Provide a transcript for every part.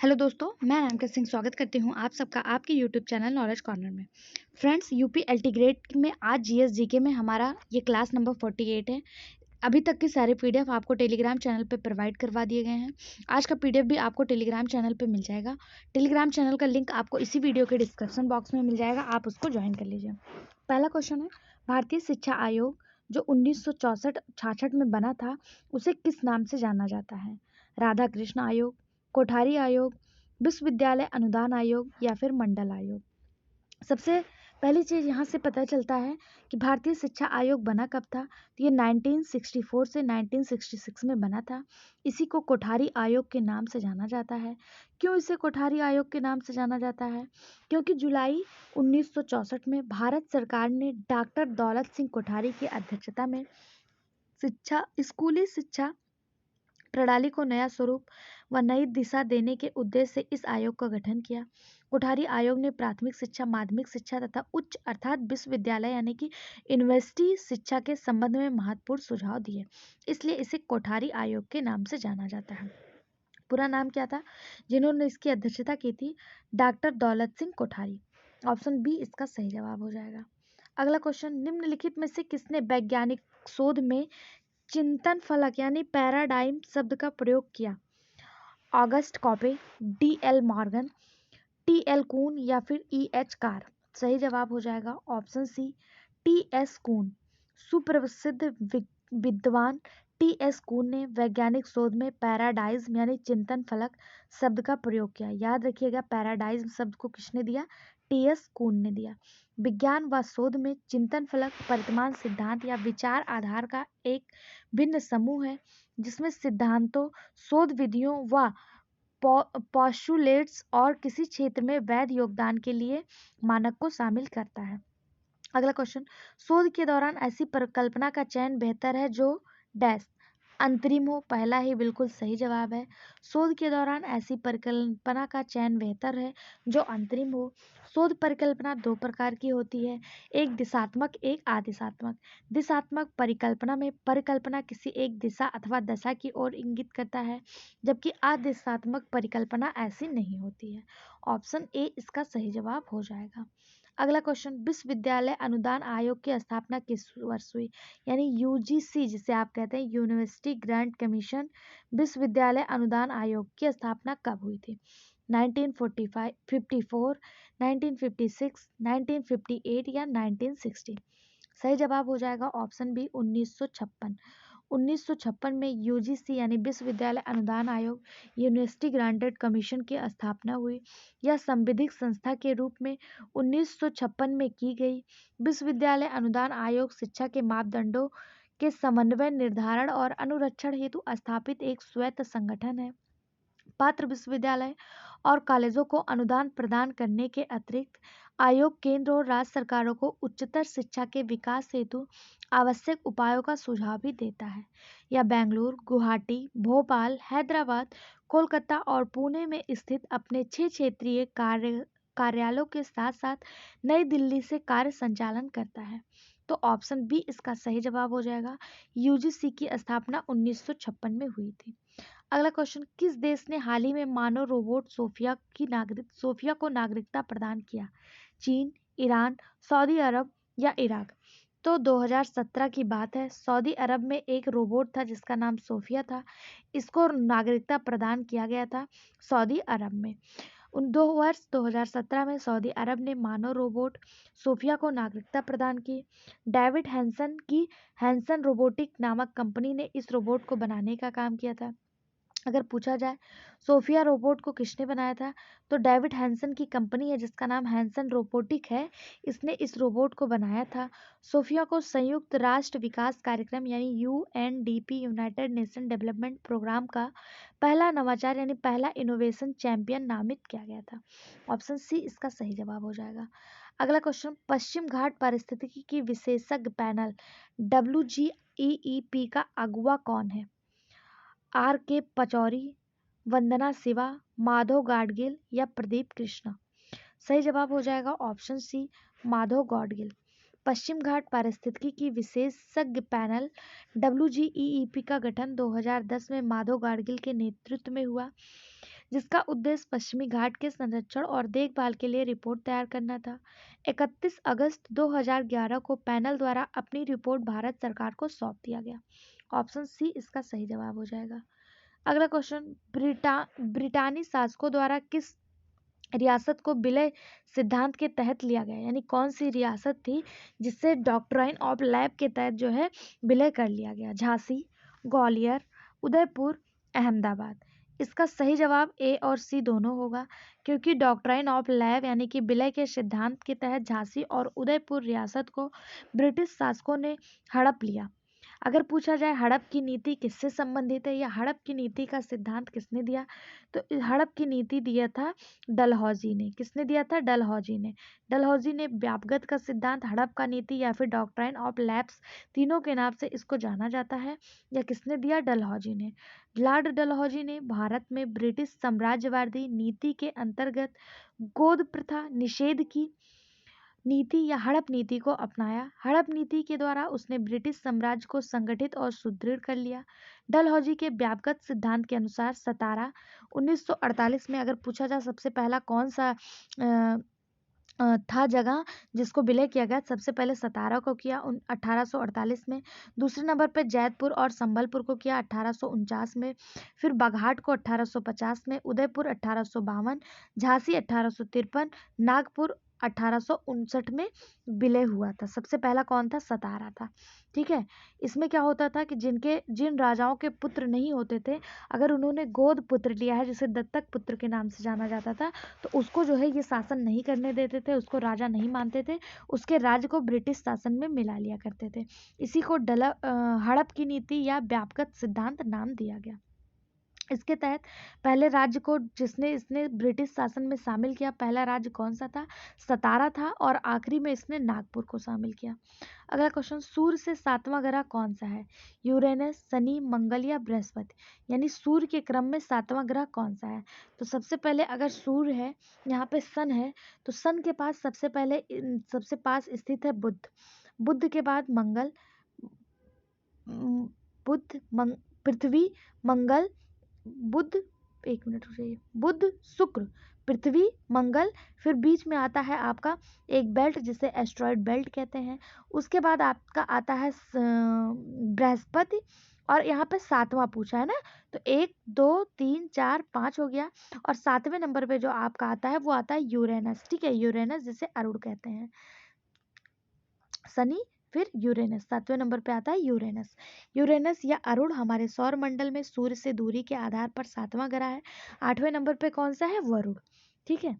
Hello दोस्तों, मैं रामकृत सिंह स्वागत करती हूँ आप सबका आपके यूट्यूब चैनल नॉलेज कॉर्नर में। फ्रेंड्स, यूपी एलटी ग्रेड में आज जीएस जीके में हमारा ये क्लास नंबर 48 है। अभी तक के सारे पीडीएफ आपको टेलीग्राम चैनल पे प्रोवाइड करवा दिए गए हैं। आज का पीडीएफ भी आपको टेलीग्राम चैनल पे मिल जाएगा। टेलीग्राम चैनल का लिंक आपको इसी वीडियो के डिस्क्रिप्शन बॉक्स में मिल जाएगा, आप उसको ज्वाइन कर लीजिए। पहला क्वेश्चन है, भारतीय शिक्षा आयोग जो 1964-66 में बना था उसे किस नाम से जाना जाता है? राधा कृष्ण आयोग, कोठारी आयोग, विश्वविद्यालय अनुदान आयोग या फिर मंडल आयोग? सबसे पहली चीज यहाँ से पता चलता है कि भारतीय शिक्षा आयोग बना कब था। तो ये 1964 से 1966 में बना था। इसी को कोठारी आयोग के नाम से जाना जाता है। क्यों इसे कोठारी आयोग के नाम से जाना जाता है? क्योंकि जुलाई 1964 में भारत सरकार ने डॉक्टर दौलत सिंह कोठारी की अध्यक्षता में स्कूली शिक्षा प्रणाली को नया स्वरूप व नई दिशा देने के उद्देश्य से इस आयोग का गठन किया। कोठारी आयोग ने प्राथमिक शिक्षा, माध्यमिक शिक्षा तथा उच्च अर्थात विश्वविद्यालय यानी कि यूनिवर्सिटी शिक्षा के संबंध में महत्वपूर्ण सुझाव दिए, इसलिए इसे कोठारी आयोग के नाम से जाना जाता है। पूरा नाम क्या था जिन्होंने इसकी अध्यक्षता की थी? Doctor Daulat Singh Kothari. Option B इसका सही जवाब हो जाएगा। अगला क्वेश्चन, निम्नलिखित में से किसने वैज्ञानिक शोध में चिंतन फलक यानी पैराडाइम शब्द का प्रयोग किया? ऑगस्ट कॉपे, D L Morgan, T L Kuhn या फिर ई एच कार? सही जवाब हो जाएगा option C, T S Kuhn. सुप्रसिद्ध विद्वान टी एस कून ने वैज्ञानिक शोध में पैराडाइज्म यानी चिंतन फलक शब्द का प्रयोग किया। याद रखिएगा, पैराडाइज्म शब्द को किसने दिया? टी एस कून ने दिया। विज्ञान व शोध में चिंतन फलक वर्तमान सिद्धांत या विचार आधार का एक भिन्न समूह है जिसमें सिद्धांतों, शोध विधियों व पॉस्टुलेट्स और किसी क्षेत्र में वैध योगदान के लिए मानक को शामिल करता है। अगला क्वेश्चन, शोध के दौरान ऐसी परिकल्पना का चयन बेहतर है जो डैश अंतरिम हो? पहला ही बिल्कुल सही जवाब है। शोध के दौरान ऐसी परिकल्पना का चयन बेहतर है जो अंतरिम हो। शोध परिकल्पना दो प्रकार की होती है, एक दिशात्मक, एक आदेशात्मक। दिशात्मक परिकल्पना में परिकल्पना किसी एक दिशा अथवा दशा की ओर इंगित करता है, जबकि आदेशात्मक परिकल्पना ऐसी नहीं होती है। ऑप्शन ए इसका सही जवाब हो जाएगा। अगला क्वेश्चन, विश्वविद्यालय अनुदान आयोग की स्थापना किस वर्ष हुई? यानी यूजीसी जिसे आप कहते हैं, यूनिवर्सिटी ग्रांट कमीशन। विश्वविद्यालय अनुदान आयोग की स्थापना कब हुई थी? 1945, 54, 1956, 1958 या 1960? सही जवाब हो जाएगा ऑप्शन बी, 1956। 1956 में यूजीसी यानी विश्वविद्यालय अनुदान आयोग, यूनिवर्सिटी ग्रांटेड कमीशन की स्थापना हुई। यह संविधिक संस्था के रूप में 1956 में की गई। विश्वविद्यालय अनुदान आयोग शिक्षा के मापदंडों के समन्वय, निर्धारण और अनुरक्षण हेतु स्थापित एक स्वायत्त संगठन है। पात्र विश्वविद्यालय और कॉलेजों को अनुदान प्रदान करने के अतिरिक्त आयोग केंद्र और राज्य सरकारों को उच्चतर शिक्षा के विकास हेतु आवश्यक उपायों का सुझाव भी देता है। यह बेंगलुरु, गुवाहाटी, भोपाल, हैदराबाद, कोलकाता और पुणे में स्थित अपने 6 क्षेत्रीय कार्यालयों के साथ साथ नई दिल्ली से कार्य संचालन करता है। तो ऑप्शन बी इसका सही जवाब हो जाएगा। यूजीसी की स्थापना 1956 में हुई थी। अगला क्वेश्चन, किस देश ने हाल ही में मानव रोबोट सोफिया को नागरिकता प्रदान किया? चीन, ईरान, सऊदी अरब या इराक? तो 2017 की बात है। सऊदी अरब में एक रोबोट था जिसका नाम सोफिया था। इसको नागरिकता प्रदान किया गया था सऊदी अरब में। 2017 में सऊदी अरब ने मानव रोबोट सोफिया को नागरिकता प्रदान की। डेविड हैंसन की हैंसन रोबोटिक नामक कंपनी ने इस रोबोट को बनाने का काम किया था। अगर पूछा जाए सोफिया रोबोट को किसने बनाया था, तो डेविड हैंसन की कंपनी है जिसका नाम हैंसन रोबोटिक है, इसने इस रोबोट को बनाया था। सोफिया को संयुक्त राष्ट्र विकास कार्यक्रम यानी UNDP, United Nation Development Programme का पहला नवाचार यानी पहला इनोवेशन चैंपियन नामित किया गया था। ऑप्शन सी इसका सही जवाब हो जाएगा। अगला क्वेश्चन, पश्चिम घाट पारिस्थितिकी की विशेषज्ञ पैनल WGEEP का अगुवा कौन है? आर के पचौरी, वंदना शिवा, माधव गाडगिल या प्रदीप कृष्णा? सही जवाब हो जाएगा ऑप्शन सी, माधव गाडगिल। पश्चिम घाट पारिस्थितिकी की विशेषज्ञ पैनल WGEEP का गठन 2010 में माधव गाडगिल के नेतृत्व में हुआ, जिसका उद्देश्य पश्चिमी घाट के संरक्षण और देखभाल के लिए रिपोर्ट तैयार करना था। 31 अगस्त 2011 को पैनल द्वारा अपनी रिपोर्ट भारत सरकार को सौंप दिया गया। ऑप्शन सी इसका सही जवाब हो जाएगा। अगला क्वेश्चन, ब्रिटानी शासकों द्वारा किस रियासत को विलय सिद्धांत के तहत लिया गया, यानी कौन सी रियासत थी जिससे डॉक्ट्राइन ऑफ लैब के तहत जो है विलय कर लिया गया? झांसी, ग्वालियर, उदयपुर, अहमदाबाद। इसका सही जवाब ए और सी दोनों होगा, क्योंकि डॉक्ट्राइन ऑफ लैब यानी कि विलय के सिद्धांत के तहत झांसी और उदयपुर रियासत को ब्रिटिश शासकों ने हड़प लिया। अगर पूछा जाए हड़प की नीति किससे संबंधित है या हड़प की नीति का सिद्धांत किसने दिया, तो हड़प की नीति दिया था डलहौजी ने। किसने दिया था? डलहौजी ने। डलहौजी ने व्यापगत का सिद्धांत, हड़प का नीति या फिर डॉक्ट्राइन ऑफ लैब्स, तीनों के नाम से इसको जाना जाता है। या किसने दिया? डलहौजी ने। लॉर्ड डलहौजी ने भारत में ब्रिटिश साम्राज्यवादी नीति के अंतर्गत गोद प्रथा निषेध की नीति या हड़प नीति को अपनाया। हड़प नीति के द्वारा उसने ब्रिटिश साम्राज्य को संगठित और सुदृढ़ कर लिया। डलहौजी के व्यापगत सिद्धांत के अनुसार सतारा 1948 में, अगर पूछा जाए सबसे पहला कौन सा था जगह जिसको विलय किया गया, सबसे पहले सतारा को किया 1848 में। दूसरे नंबर पर जैतपुर और संबलपुर को किया 1849 में। फिर बाघाट को 1850 में, उदयपुर 1852, झांसी 1853, नागपुर 1859 में विलय हुआ था। सबसे पहला कौन था? सतारा था। ठीक है, इसमें क्या होता था कि जिन राजाओं के पुत्र नहीं होते थे, अगर उन्होंने गोद पुत्र लिया है, जिसे दत्तक पुत्र के नाम से जाना जाता था, तो उसको जो है ये शासन नहीं करने देते थे, उसको राजा नहीं मानते थे, उसके राज्य को ब्रिटिश शासन में मिला लिया करते थे। इसी को हड़प की नीति या व्यापगत सिद्धांत नाम दिया गया। इसके तहत पहले राज्य को इसने ब्रिटिश शासन में शामिल किया, पहला राज्य कौन सा था? सतारा था, और आखिरी में इसने नागपुर को शामिल किया। अगला क्वेश्चन, सूर्य से 7वां ग्रह कौन सा है? यूरेनस, शनि, मंगल या बृहस्पति? यानी सूर्य के क्रम में 7वां ग्रह कौन सा है? तो सबसे पहले अगर सूर्य है, यहाँ पे सन है, तो सन के पास सबसे पास स्थित है बुध। बुध के बाद मंगल, पृथ्वी, मंगल, बुध, एक मिनट रुक जाइए, बुध, शुक्र, पृथ्वी, मंगल, फिर बीच में आता है आपका एक बेल्ट जिसे एस्ट्रॉयड बेल्ट कहते हैं। उसके बाद आपका आता है बृहस्पति, और यहाँ पे 7वां पूछा है ना, तो 1 2 3 4 5 हो गया, और 7वें नंबर पे जो आपका आता है वो आता है यूरेनस। ठीक है, यूरेनस जिसे अरुण कहते हैं। शनि, फिर यूरेनस, 7वें नंबर पे आता है यूरेनस। यूरेनस या अरुण हमारे सौर मंडल में सूर्य से दूरी के आधार पर 7वां ग्रह है। 8वें नंबर पे कौन सा है? वरुण। ठीक है,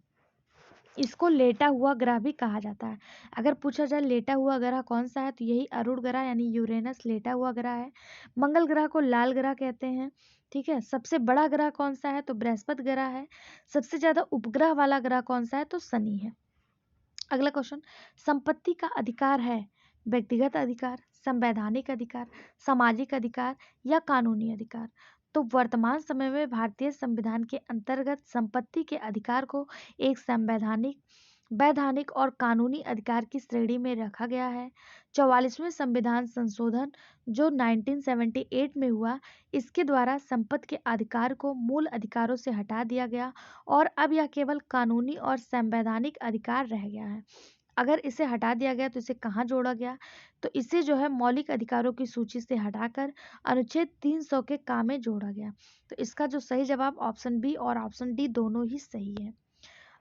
इसको लेटा हुआ ग्रह भी कहा जाता है। अगर पूछा जाए लेटा हुआ ग्रह कौन सा है, तो यही अरुण ग्रह यानी यूरेनस लेटा हुआ ग्रह है। मंगल ग्रह को लाल ग्रह कहते हैं। ठीक है, सबसे बड़ा ग्रह कौन सा है? तो बृहस्पति ग्रह है। सबसे ज्यादा उपग्रह वाला ग्रह कौन सा है? तो शनि है। अगला क्वेश्चन, संपत्ति का अधिकार है व्यक्तिगत अधिकार, संवैधानिक अधिकार, सामाजिक अधिकार या कानूनी अधिकार? तो वर्तमान समय में भारतीय संविधान के अंतर्गत संपत्ति के अधिकार को एक संवैधानिक, वैधानिक और कानूनी अधिकार की श्रेणी में रखा गया है। 44वें संविधान संशोधन जो 1978 में हुआ, इसके द्वारा संपत्ति के अधिकार को मूल अधिकारों से हटा दिया गया, और अब यह केवल कानूनी और संवैधानिक अधिकार रह गया है। अगर इसे हटा दिया गया तो इसे कहाँ जोड़ा गया? तो इसे जो है मौलिक अधिकारों की सूची से हटाकर अनुच्छेद 300 के का में जोड़ा गया। तो इसका जो सही जवाब ऑप्शन बी और ऑप्शन डी दोनों ही सही है।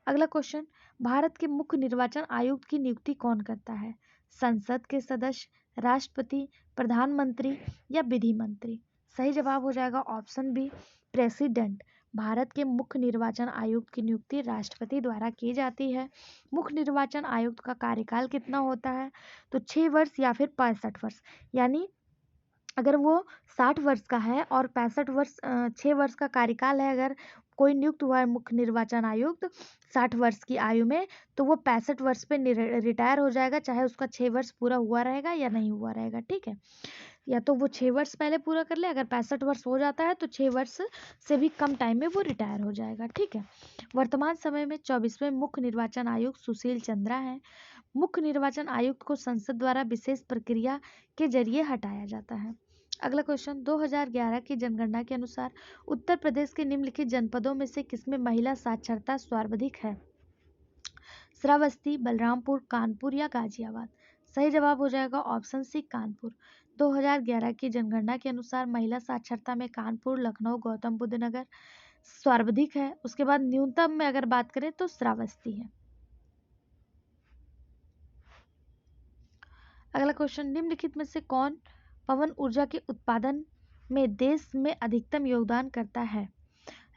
अगला क्वेश्चन, भारत के मुख्य निर्वाचन आयुक्त की नियुक्ति कौन करता है? संसद के सदस्य, राष्ट्रपति, प्रधानमंत्री या विधि मंत्री? सही जवाब हो जाएगा ऑप्शन बी, प्रेसिडेंट। भारत के मुख्य निर्वाचन आयुक्त की नियुक्ति राष्ट्रपति द्वारा की जाती है। मुख्य निर्वाचन आयुक्त का कार्यकाल कितना होता है? तो 6 वर्ष या फिर 65 वर्ष। यानी अगर वो 60 वर्ष का है और 65 वर्ष 6 वर्ष का कार्यकाल है, अगर कोई नियुक्त हुआ है मुख्य निर्वाचन आयुक्त 60 वर्ष की आयु में, तो वो 65 वर्ष पे रिटायर हो जाएगा, चाहे उसका 6 वर्ष पूरा हुआ रहेगा या नहीं हुआ रहेगा। ठीक है, या तो वो 6 वर्ष पहले पूरा कर ले, अगर 65 वर्ष हो जाता है तो 6 वर्ष से भी कम टाइम में वो रिटायर हो जाएगा। ठीक है, वर्तमान समय में 24वें मुख्य निर्वाचन आयुक्त सुशील चंद्रा हैं। मुख्य निर्वाचन आयुक्त को संसद द्वारा विशेष प्रक्रिया के जरिए हटाया जाता है। अगला क्वेश्चन, 2011 की जनगणना के अनुसार उत्तर प्रदेश के निम्नलिखित जनपदों में से किसमें महिला साक्षरता सर्वाधिक है? श्रावस्ती, बलरामपुर, कानपुर या गाजियाबाद? सही जवाब हो जाएगा ऑप्शन सी कानपुर। 2011 की जनगणना के अनुसार महिला साक्षरता में कानपुर, लखनऊ, गौतम बुद्ध नगर सर्वाधिक है। उसके बाद न्यूनतम में अगर बात करें तो श्रावस्ती है। अगला क्वेश्चन, निम्नलिखित में से कौन पवन ऊर्जा के उत्पादन में देश में अधिकतम योगदान करता है?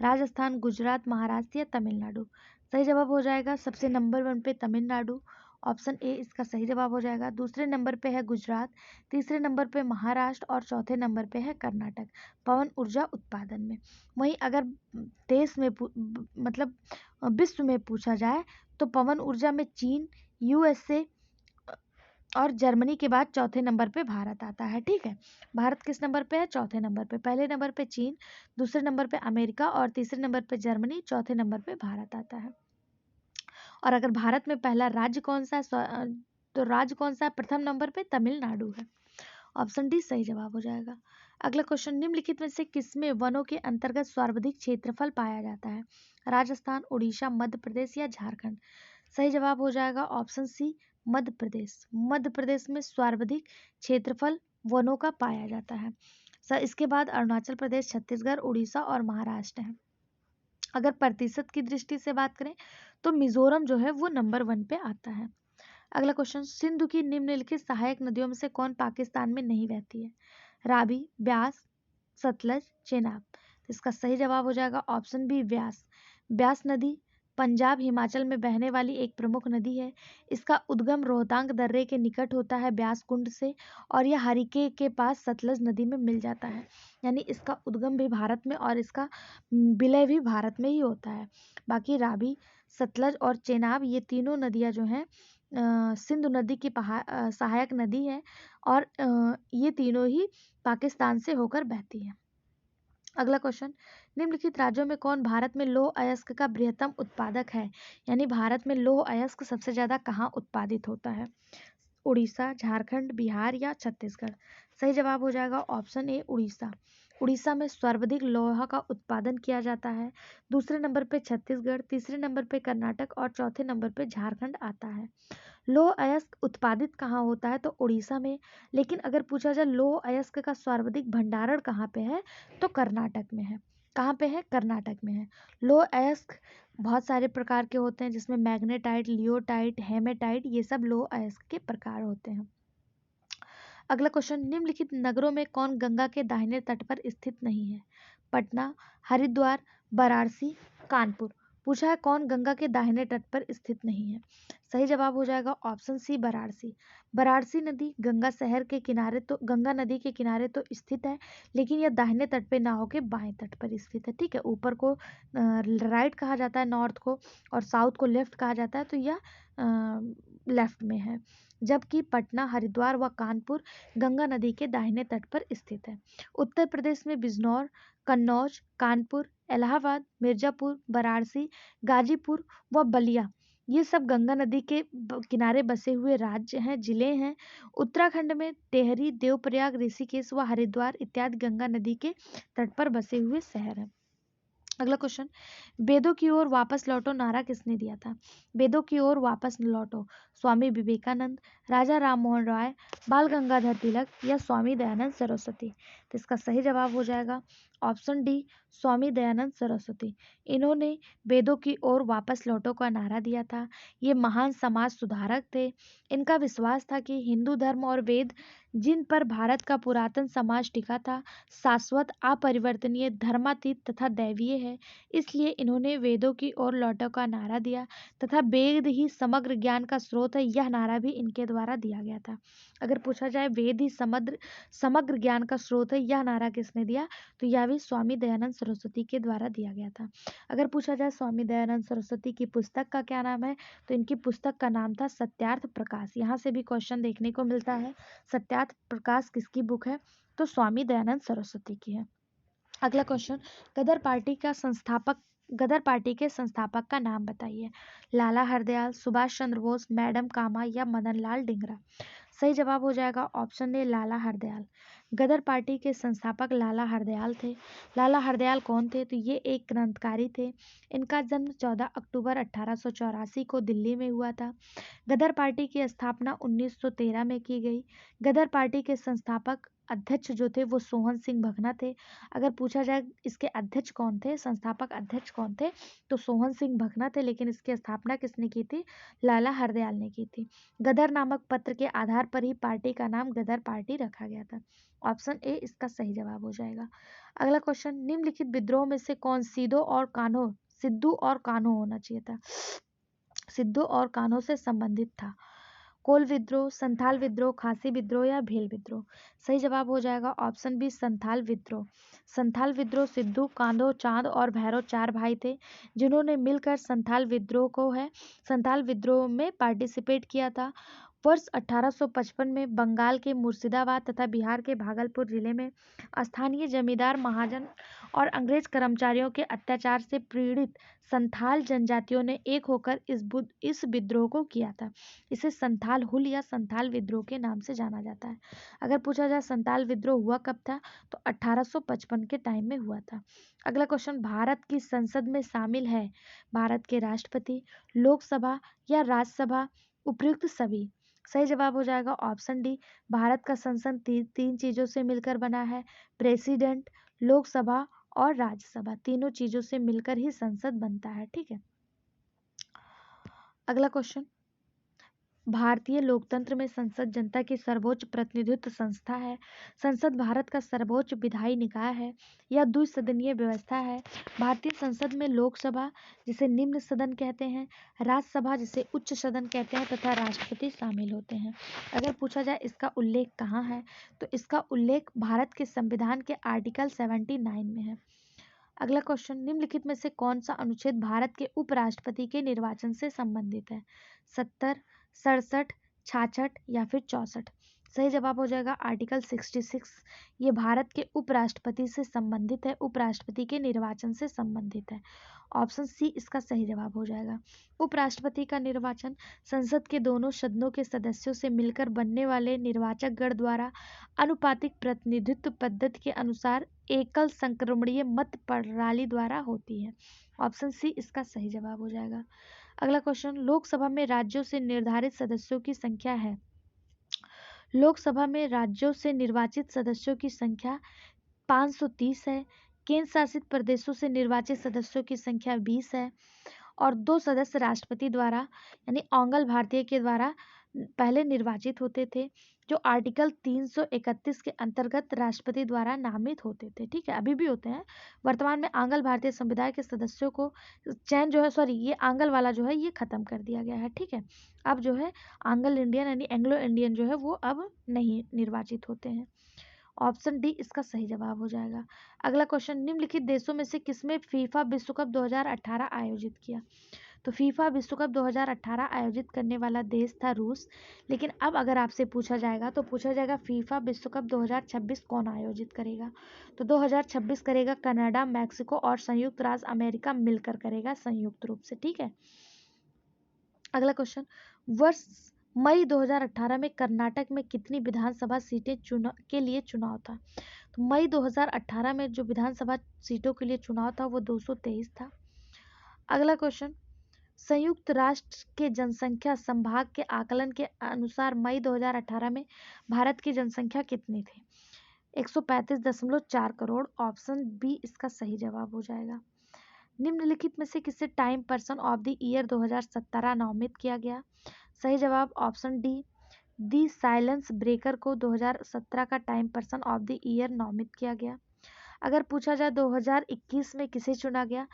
राजस्थान, गुजरात, महाराष्ट्र या तमिलनाडु? सही जवाब हो जाएगा सबसे नंबर 1 पे तमिलनाडु, ऑप्शन ए इसका सही जवाब हो जाएगा। दूसरे नंबर पे है गुजरात, तीसरे नंबर पे महाराष्ट्र और चौथे नंबर पे है कर्नाटक पवन ऊर्जा उत्पादन में। वहीं अगर देश में मतलब विश्व में पूछा जाए तो पवन ऊर्जा में चीन, यूएसए और जर्मनी के बाद चौथे नंबर पे भारत आता है। ठीक है, भारत किस नंबर पे है? चौथे नंबर पे। पहले नंबर पे चीन, दूसरे नंबर पे अमेरिका और तीसरे नंबर पे जर्मनी, चौथे नंबर पे भारत आता है। और अगर भारत में पहला राज्य कौन सा है तो राज्य कौन सा है? प्रथम नंबर पे तमिलनाडु है, ऑप्शन डी सही जवाब हो जाएगा। अगला क्वेश्चन, निम्नलिखित में से किसमें वनों के अंतर्गत सर्वाधिक क्षेत्रफल पाया जाता है? राजस्थान, उड़ीसा, मध्य प्रदेश या झारखंड? सही जवाब हो जाएगा ऑप्शन सी मध्य प्रदेश। मध्य प्रदेश में सर्वाधिक क्षेत्रफल वनों का पाया जाता है। इसके बाद अरुणाचल प्रदेश, छत्तीसगढ़, उड़ीसा और महाराष्ट्र है। अगर प्रतिशत की दृष्टि से बात करें तो मिजोरम जो है वो नंबर 1 पे आता है। अगला क्वेश्चन, सिंधु की निम्नलिखित सहायक नदियों में से कौन पाकिस्तान में नहीं बहती है? रावी, ब्यास, सतलज, चेनाब? इसका सही जवाब हो जाएगा ऑप्शन बी व्यास। ब्यास नदी पंजाब हिमाचल में बहने वाली एक प्रमुख नदी है। इसका उद्गम रोहतांग दर्रे के निकट होता है ब्यास कुंड से, और यह हरिके के पास सतलज नदी में मिल जाता है। यानी इसका उद्गम भी भारत में और इसका विलय भी भारत में ही होता है। बाकी रावी, सतलज और चेनाब ये तीनों नदियां जो हैं सिंधु नदी की सहायक नदी है, और ये तीनों ही पाकिस्तान से होकर बहती है। अगला क्वेश्चन, निम्नलिखित राज्यों में कौन भारत में लौह अयस्क का बृहत्तम उत्पादक है? यानी भारत में लौह अयस्क सबसे ज्यादा कहाँ उत्पादित होता है? उड़ीसा, झारखंड, बिहार या छत्तीसगढ़? सही जवाब हो जाएगा ऑप्शन ए उड़ीसा। उड़ीसा में सर्वाधिक लोहा का उत्पादन किया जाता है। दूसरे नंबर पे छत्तीसगढ़, तीसरे नंबर पे कर्नाटक और चौथे नंबर पे झारखंड आता है। लौह अयस्क उत्पादित कहाँ होता है? तो उड़ीसा में। लेकिन अगर पूछा जाए लौह अयस्क का सर्वाधिक भंडारण कहाँ पे है, तो कर्नाटक में है। कहाँ पे है? कर्नाटक में है। लौह अयस्क बहुत सारे प्रकार के होते हैं, जिसमें मैग्नेटाइट, लियोटाइट, हेमेटाइट ये सब लौह अयस्क के प्रकार होते हैं। अगला क्वेश्चन, निम्नलिखित नगरों में कौन गंगा के दाहिने तट पर स्थित नहीं है? पटना, हरिद्वार, वाराणसी, कानपुर? पूछा है कौन गंगा के दाहिने तट पर स्थित नहीं है। सही जवाब हो जाएगा ऑप्शन सी वाराणसी। वाराणसी नदी गंगा नदी के किनारे तो स्थित है, लेकिन यह दाहिने तट पे ना होके बाएं तट पर स्थित है। ठीक है, ऊपर को राइट कहा जाता है नॉर्थ को, और साउथ को लेफ्ट कहा जाता है, तो यह लेफ्ट में है। जबकि पटना, हरिद्वार व कानपुर गंगा नदी के दाहिने तट पर स्थित है। उत्तर प्रदेश में बिजनौर, कन्नौज, कानपुर, इलाहाबाद, मिर्जापुर, वाराणसी, गाजीपुर व बलिया ये सब गंगा नदी के किनारे बसे हुए राज्य हैं, जिले हैं। उत्तराखंड में टेहरी, देवप्रयाग, ऋषिकेश व हरिद्वार इत्यादि गंगा नदी के तट पर बसे हुए शहर हैं। अगला क्वेश्चन, वेदों की ओर वापस लौटो नारा किसने दिया था? वेदों की ओर वापस लौटो स्वामी विवेकानंद, राजा राममोहन राय, बाल गंगाधर तिलक या स्वामी दयानंद सरस्वती? तो इसका सही जवाब हो जाएगा ऑप्शन डी स्वामी दयानंद सरस्वती। इन्होंने वेदों की ओर वापस लौटो का नारा दिया था। ये महान समाज सुधारक थे। इनका विश्वास था कि हिंदू धर्म और वेद जिन पर भारत का पुरातन समाज टिका था शाश्वत, अपरिवर्तनीय, धर्मातीत तथा दैवीय है। इसलिए इन्होंने वेदों की ओर लौटो का नारा दिया तथा वेद ही समग्र ज्ञान का स्रोत है, यह नारा भी इनके द्वारा दिया गया था। अगर पूछा जाए वेद ही समग्र ज्ञान का स्रोत है, यह नारा किसने दिया? तो यह भी स्वामी दयानंद सरस्वती के द्वारा दिया गया था। अगर पूछा जाए स्वामी दयानंद सरस्वती की पुस्तक का क्या नाम है, तो इनकी पुस्तक का नाम था सत्यार्थ प्रकाश। यहाँ से भी क्वेश्चन देखने को मिलता है, सत्यार्थ प्रकाश किसकी बुक है? तो स्वामी दयानंद सरस्वती की है। अगला क्वेश्चन, गदर पार्टी के संस्थापक का नाम बताइए। लाला हरदयाल, सुभाष चंद्र बोस, मैडम कामा या मदन लाल डिंगरा? सही जवाब हो जाएगा option A Lala Hardayal. Ghadar party के संस्थापक लाला हरदयाल थे। लाला हरदयाल कौन थे? तो ये एक क्रांतिकारी थे। इनका जन्म 14 अक्टूबर 1884 को दिल्ली में हुआ था। गदर पार्टी की स्थापना 1913 में की गई। गदर पार्टी के संस्थापक अध्यक्ष जो थे वो सोहन सिंह भगना थे। अगर पूछा जाए इसके अध्यक्ष कौन थे, संस्थापक अध्यक्ष कौन थे, तो सोहन सिंह भगना थे, लेकिन इसकी स्थापना किसने की थी? लाला हरदयाल ने की थी। गदर नामक पत्र के आधार पर ही पार्टी का नाम गदर पार्टी रखा गया था। ऑप्शन ए इसका सही जवाब हो जाएगा। अगला क्वेश्चन, निम्नलिखित विद्रोह में से कौन सिद्धू और कान्हो होना चाहिए था, सिद्धू और कान्हो से संबंधित था? कोल विद्रोह, संथाल विद्रोह, खासी विद्रोह या भील विद्रोह? सही जवाब हो जाएगा ऑप्शन बी संथाल विद्रोह। संथाल विद्रोह सिद्धू, कान्हो, चांद और भैरव 4 भाई थे जिन्होंने मिलकर संथाल विद्रोह में पार्टिसिपेट किया था। वर्ष 1855 में बंगाल के मुर्शिदाबाद तथा बिहार के भागलपुर जिले में स्थानीय जमींदार, महाजन और अंग्रेज कर्मचारियों के अत्याचार से पीड़ित संथाल जनजातियों ने एक होकर इस विद्रोह को किया था। इसे संथाल हुल या संथाल विद्रोह के नाम से जाना जाता है। अगर पूछा जाए संथाल विद्रोह हुआ कब था, तो 1855 के टाइम में हुआ था। अगला क्वेश्चन, भारत की संसद में शामिल है भारत के राष्ट्रपति, लोकसभा या राज्यसभा, उपयुक्त सभी? सही जवाब हो जाएगा ऑप्शन डी। भारत का संसद तीन चीजों से मिलकर बना है, प्रेसिडेंट, लोकसभा और राज्यसभा। तीनों चीजों से मिलकर ही संसद बनता है। ठीक है। अगला क्वेश्चन, भारतीय लोकतंत्र में संसद जनता की सर्वोच्च प्रतिनिधित्व संस्था है। संसद भारत का सर्वोच्च विधायी निकाय है। यह द्विसदनीय व्यवस्था है। भारतीय संसद में लोकसभा, जिसे निम्न सदन कहते हैं, राज्यसभा, जिसे उच्च सदन कहते हैं, तथा राष्ट्रपति शामिल होते हैं। अगर पूछा जाए इसका उल्लेख कहाँ है, तो इसका उल्लेख भारत के संविधान के आर्टिकल 79 में है। अगला क्वेश्चन, निम्नलिखित में से कौन सा अनुच्छेद भारत के उपराष्ट्रपति के निर्वाचन से संबंधित है? 70, 67, 66 या फिर 64? सही जवाब हो जाएगा आर्टिकल 66। ये भारत के उपराष्ट्रपति से संबंधित है, उपराष्ट्रपति के निर्वाचन से संबंधित है। ऑप्शन सी इसका सही जवाब हो जाएगा। उपराष्ट्रपति का निर्वाचन संसद के दोनों सदनों के सदस्यों से मिलकर बनने वाले निर्वाचक गण द्वारा अनुपातिक प्रतिनिधित्व पद्धति के अनुसार एकल संक्रमणीय मत प्रणाली द्वारा होती है। ऑप्शन सी इसका सही जवाब हो जाएगा। अगला क्वेश्चन, लोकसभा में राज्यों से निर्धारित सदस्यों की संख्या है। लोकसभा में राज्यों से निर्वाचित सदस्यों की संख्या 530 है। केंद्र शासित प्रदेशों से निर्वाचित सदस्यों की संख्या 20 है और 2 सदस्य राष्ट्रपति द्वारा यानी ऑंगल भारतीय के द्वारा पहले निर्वाचित होते थे, जो आर्टिकल 331 के अंतर्गत राष्ट्रपति द्वारा नामित होते थे। ठीक है, अभी भी होते हैं। वर्तमान में आंगल भारतीय समुदाय के सदस्यों को चयन जो है, ये आंगल वाला जो है ये खत्म कर दिया गया है। ठीक है, अब जो है आंगल इंडियन यानी एंग्लो इंडियन जो है वो अब नहीं निर्वाचित होते हैं। ऑप्शन डी इसका सही जवाब हो जाएगा। अगला क्वेश्चन, निम्नलिखित देशों में से किसमें फीफा विश्व कप 2018 आयोजित किया? तो फीफा विश्व कप 2018 आयोजित करने वाला देश था रूस। लेकिन अब अगर आपसे पूछा जाएगा तो पूछा जाएगा फीफा विश्व कप 2026 कौन आयोजित करेगा? तो 2026 करेगा कनाडा, मैक्सिको और संयुक्त राज्य अमेरिका मिलकर करेगा संयुक्त रूप से। ठीक है। अगला क्वेश्चन, वर्ष मई 2018 में कर्नाटक में कितनी विधानसभा सीटें के लिए चुनाव था? तो मई 2018 में जो विधानसभा सीटों के लिए चुनाव था वो 223 था। अगला क्वेश्चन, संयुक्त राष्ट्र के जनसंख्या संभाग के आकलन के अनुसार मई 2018 में भारत की जनसंख्या कितनी थी? 135.4 करोड़। ऑप्शन बी इसका सही जवाब हो जाएगा। निम्नलिखित में से किसे time person of the year 2017 नामित किया गया? सही जवाब ऑप्शन डी साइलेंस ब्रेकर को 2017 का time person of the year नामित किया गया। अगर पूछा जाए 2021 में किसे चुना गया,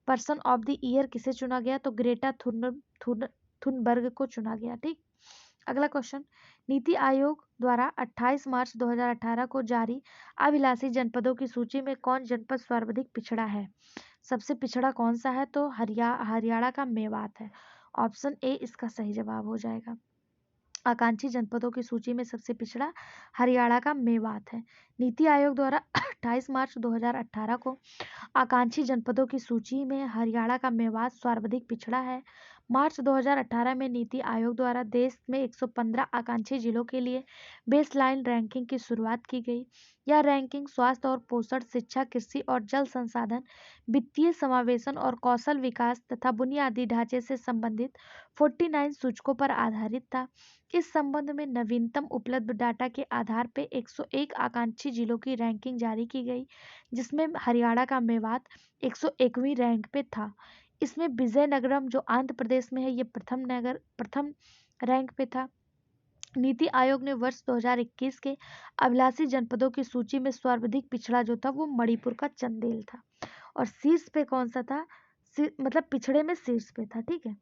पर्सन ऑफ द ईयर किसे चुना गया, तो ग्रेटा थुनबर्ग को चुना गया। ठीक। अगला क्वेश्चन, नीति आयोग द्वारा 28 मार्च 2018 को जारी अभिलाषी जनपदों की सूची में कौन जनपद सर्वाधिक पिछड़ा है? सबसे पिछड़ा कौन सा है? तो हरियाणा का मेवात है। ऑप्शन ए इसका सही जवाब हो जाएगा। आकांक्षी जनपदों की सूची में सबसे पिछड़ा हरियाणा का मेवात है। नीति आयोग द्वारा 28 मार्च 2018 को आकांक्षी जनपदों की सूची में हरियाणा का मेवात सर्वाधिक पिछड़ा है। मार्च 2018 में नीति आयोग द्वारा देश में 115 आकांक्षी जिलों के लिए बेसलाइन रैंकिंग की शुरुआत की गई। यह रैंकिंग स्वास्थ्य और पोषण, शिक्षा, कृषि और जल संसाधन, वित्तीय समावेशन और कौशल विकास तथा बुनियादी ढांचे से संबंधित 49 सूचकों पर आधारित था। इस संबंध में नवीनतम उपलब्ध डाटा के आधार पर 101 आकांक्षी जिलों की रैंकिंग जारी की गई, जिसमें हरियाणा का मेवात 101वीं रैंक पे था। इसमें विजयनगरम जो आंध्र प्रदेश में है ये प्रथम रैंक पे था। नीति आयोग ने वर्ष 2021 के अभिलाषी जनपदों की सूची में सर्वाधिक पिछड़ा जो था वो मणिपुर का चंदेल था, और शीर्ष पे कौन सा था, मतलब पिछड़े में शीर्ष पे था। ठीक है,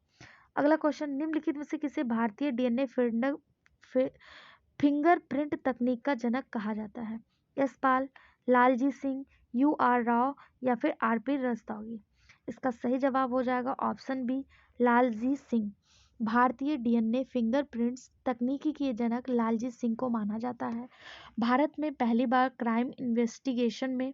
अगला क्वेश्चन, निम्नलिखित में से किसे भारतीय डीएनए फिंगरप्रिंट तकनीक का जनक कहा जाता है? यशपाल, लालजी सिंह, UR राव या फिर RP रस्तोगी? इसका सही जवाब हो जाएगा ऑप्शन बी, लालजी सिंह। भारतीय डीएनए फिंगरप्रिंट्स तकनीकी के जनक लालजी सिंह को माना जाता है। भारत में पहली बार क्राइम इन्वेस्टिगेशन में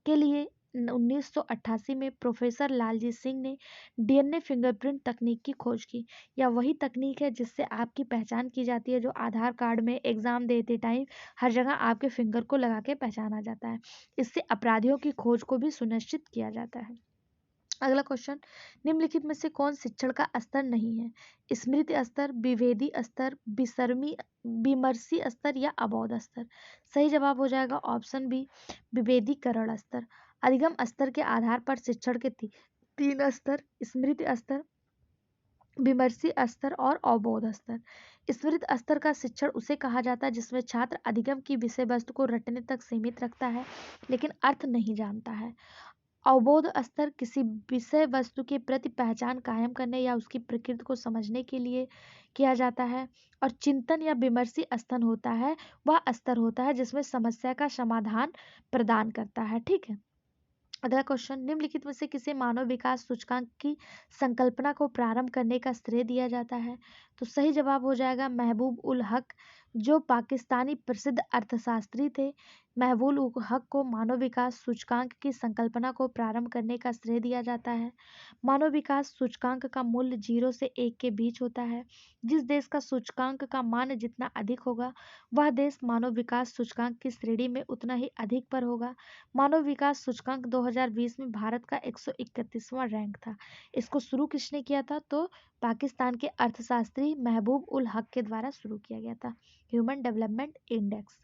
के लिए 1988 में प्रोफेसर लालजी सिंह ने डीएनए फिंगरप्रिंट तकनीक की खोज की। यह वही तकनीक है जिससे आपकी पहचान की जाती है, जो आधार कार्ड में, एग्जाम देते टाइम हर जगह आपके फिंगर को लगा के पहचाना जाता है। इससे अपराधियों की खोज को भी सुनिश्चित किया जाता है। अगला क्वेश्चन, निम्नलिखित में से कौन शिक्षण का स्तर नहीं है? स्मृति स्तर, विभेदी स्तर, विमर्शी स्तर या अबोध स्तर? सही जवाब हो जाएगा ऑप्शन बी, विभेदीकरण स्तर। अधिगम स्तर के आधार पर शिक्षण के तीन स्तर, स्मृति स्तर, विमर्शी स्तर और अवबोध स्तर। स्मृति स्तर का शिक्षण उसे कहा जाता है जिसमें छात्र अधिगम की विषय वस्तु को रटने तक सीमित रखता है लेकिन अर्थ नहीं जानता है। अवबोध स्तर किसी विषय वस्तु के प्रति पहचान कायम करने या उसकी प्रकृति को समझने के लिए किया जाता है। और चिंतन या विमर्शी स्तर होता है, वह स्तर होता है जिसमें समस्या का समाधान प्रदान करता है। ठीक है, अगला क्वेश्चन, निम्नलिखित में से किसे मानव विकास सूचकांक की संकल्पना को प्रारंभ करने का श्रेय दिया जाता है? तो सही जवाब हो जाएगा महबूब उल हक, जो पाकिस्तानी प्रसिद्ध अर्थशास्त्री थे। महबूब उल हक को मानव विकास सूचकांक की संकल्पना को प्रारंभ करने का श्रेय दिया जाता है। मानव विकास सूचकांक का मूल्य 0 से 1 के बीच होता है। जिस देश का सूचकांक का मान जितना अधिक होगा वह देश मानव विकास सूचकांक की श्रेणी में उतना ही अधिक पर होगा। मानव विकास सूचकांक 2020 में भारत का 131वां रैंक था। इसको शुरू किसने किया था? तो पाकिस्तान के अर्थशास्त्री महबूब उल हक के द्वारा शुरू किया गया था, ह्यूमन डेवलपमेंट इंडेक्स।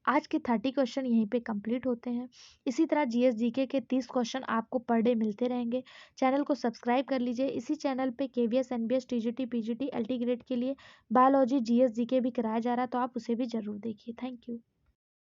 आज के 30 क्वेश्चन यहीं पे कंप्लीट होते हैं। इसी तरह जीएस जीके के 30 क्वेश्चन आपको पर डे मिलते रहेंगे। चैनल को सब्सक्राइब कर लीजिए। इसी चैनल पे KVS, NBS, TGT, PGT, LT grade के लिए बायोलॉजी, जीएस जीके भी कराया जा रहा है, तो आप उसे भी जरूर देखिए। Thank you.